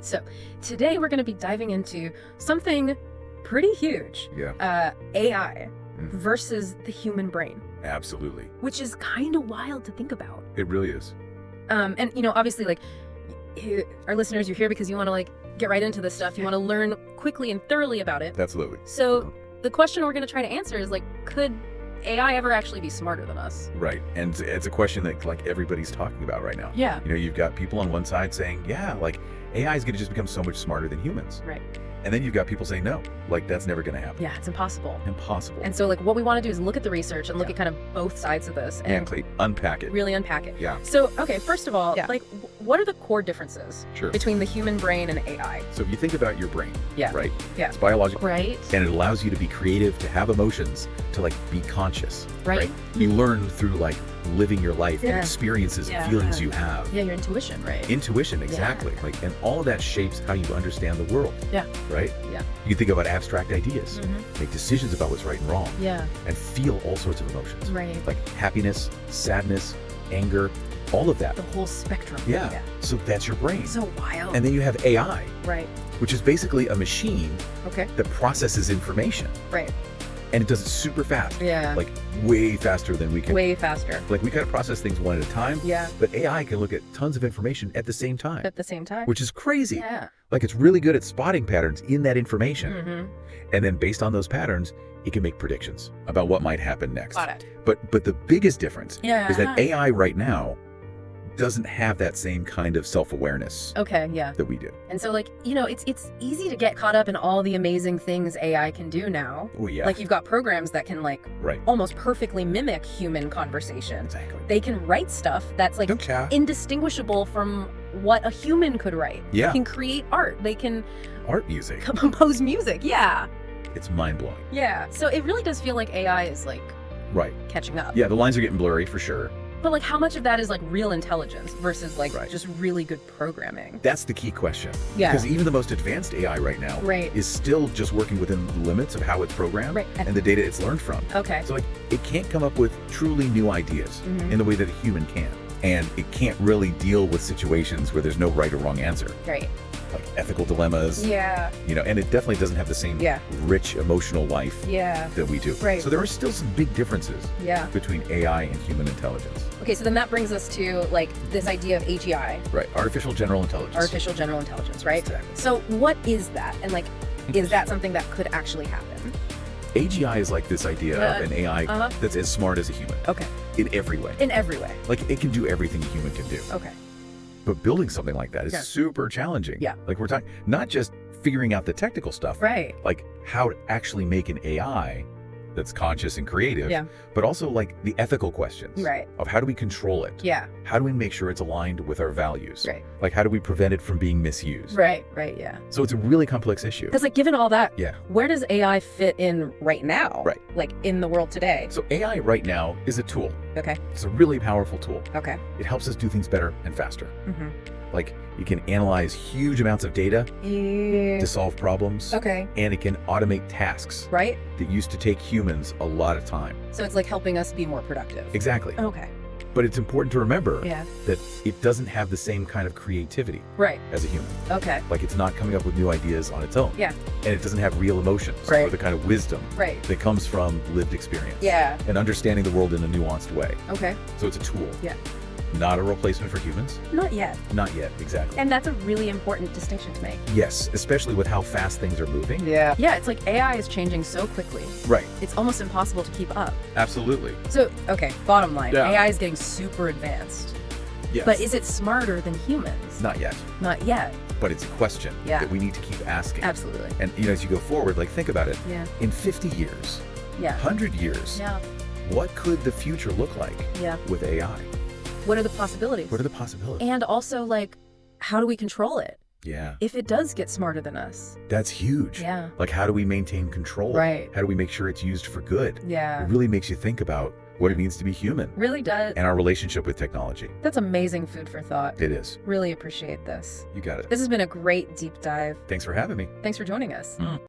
right, so today we're going to be diving into something pretty huge. Yeah. AI versus the human brain. Absolutely. Which is kind of wild to think about. It really is. And, obviously, like, our listeners, you're here because you want to, like, get right into this stuff. You want to learn quickly and thoroughly about it. Absolutely. So the question we're going to try to answer is, like, could AI ever actually be smarter than us? Right. And it's a question that, like, everybody's talking about right now. Yeah. You've got people on one side saying, yeah, like, AI is going to just become so much smarter than humans. Right. And then you've got people saying, no, like, that's never going to happen. Yeah, it's impossible. Impossible. And so, like, what we want to do is look at the research and look at kind of both sides of this and unpack it. really unpack it. Yeah. So, okay, first of all, like, what are the core differences between the human brain and AI? So if you think about your brain, right? Yeah. It's biological. Right. And it allows you to be creative, to have emotions, to, like, be conscious. Right. You learn through, like, living your life and experiences and feelings you have. Yeah, your intuition, right? Intuition, exactly. Like, and all of that shapes how you understand the world. Yeah. Right? Yeah. You think about abstract ideas, make decisions about what's right and wrong. Yeah. And feel all sorts of emotions. Right. Like happiness, sadness, anger, all of that. The whole spectrum. Yeah. So that's your brain. So wild. And then you have AI. Right. Which is basically a machine that processes information. Right. And it does it super fast. Yeah. Like way faster than we can. Way faster. Like we gotta process things one at a time. Yeah. But AI can look at tons of information at the same time. At the same time. Which is crazy. Yeah. Like it's really good at spotting patterns in that information. And then based on those patterns, it can make predictions about what might happen next. Got it. But the biggest difference is that Yeah. AI right now doesn't have that same kind of self-awareness that we do. And so, like, it's easy to get caught up in all the amazing things AI can do now. Oh, yeah. Like, you've got programs that can, like, almost perfectly mimic human conversation. Exactly. They can write stuff that's, like, indistinguishable from what a human could write. Yeah. They can create art. They can... Art music. Compose music, yeah. It's mind-blowing. Yeah. So it really does feel like AI is, like... catching up. Yeah, the lines are getting blurry for sure. But, like, how much of that is, like, real intelligence versus, like, just really good programming? That's the key question. Yeah. Because even the most advanced AI right now is still just working within the limits of how it's programmed and the data it's learned from. Okay. So, like, it can't come up with truly new ideas in the way that a human can. And it can't really deal with situations where there's no right or wrong answer. Right. Like ethical dilemmas. Yeah. And it definitely doesn't have the same rich emotional life that we do. Right. So there are still some big differences between AI and human intelligence. Okay, so then that brings us to, like, this idea of AGI. Right, artificial general intelligence. Artificial general intelligence, right? Exactly. So what is that? And, like, is that something that could actually happen? AGI is like this idea of an AI that's as smart as a human. Okay. In every way. In every way. Like, it can do everything a human can do. Okay. But building something like that is super challenging. Yeah. Like, we're talking not just figuring out the technical stuff. Right. Like, how to actually make an AI that's conscious and creative, but also, like, the ethical questions of how do we control it? Yeah. How do we make sure it's aligned with our values? Right. Like, how do we prevent it from being misused? Right, yeah. So it's a really complex issue. Because, like, given all that, Yeah. where does AI fit in right now? Right. Like, in the world today? So AI right now is a tool. Okay. It's a really powerful tool. Okay. It helps us do things better and faster. Like, you can analyze huge amounts of data to solve problems. Okay. And it can automate tasks Right? that used to take humans a lot of time. So it's, like, helping us be more productive. Exactly. Okay. But it's important to remember Yeah. that it doesn't have the same kind of creativity Right. as a human. Okay. Like, it's not coming up with new ideas on its own. Yeah. And it doesn't have real emotions or the kind of wisdom Right. that comes from lived experience. Yeah. And understanding the world in a nuanced way. Okay. So it's a tool. Yeah. Not a replacement for humans. Not yet. Not yet, exactly. And that's a really important distinction to make. Yes, especially with how fast things are moving. Yeah. Yeah, it's like AI is changing so quickly. Right. It's almost impossible to keep up. Absolutely. So, okay, bottom line, Yeah. AI is getting super advanced. Yes. But is it smarter than humans? Not yet. Not yet. But it's a question that we need to keep asking. Absolutely. And as you go forward, like, think about it. Yeah. In 50 years, Yeah. 100 years, Yeah. what could the future look like Yeah. with AI? What are the possibilities? What are the possibilities? And also, like, how do we control it? Yeah. If it does get smarter than us. That's huge. Yeah. Like, how do we maintain control? Right. How do we make sure it's used for good? Yeah. It really makes you think about what it means to be human. Really does. And our relationship with technology. That's amazing food for thought. It is. Really appreciate this. You got it. This has been a great deep dive. Thanks for having me. Thanks for joining us.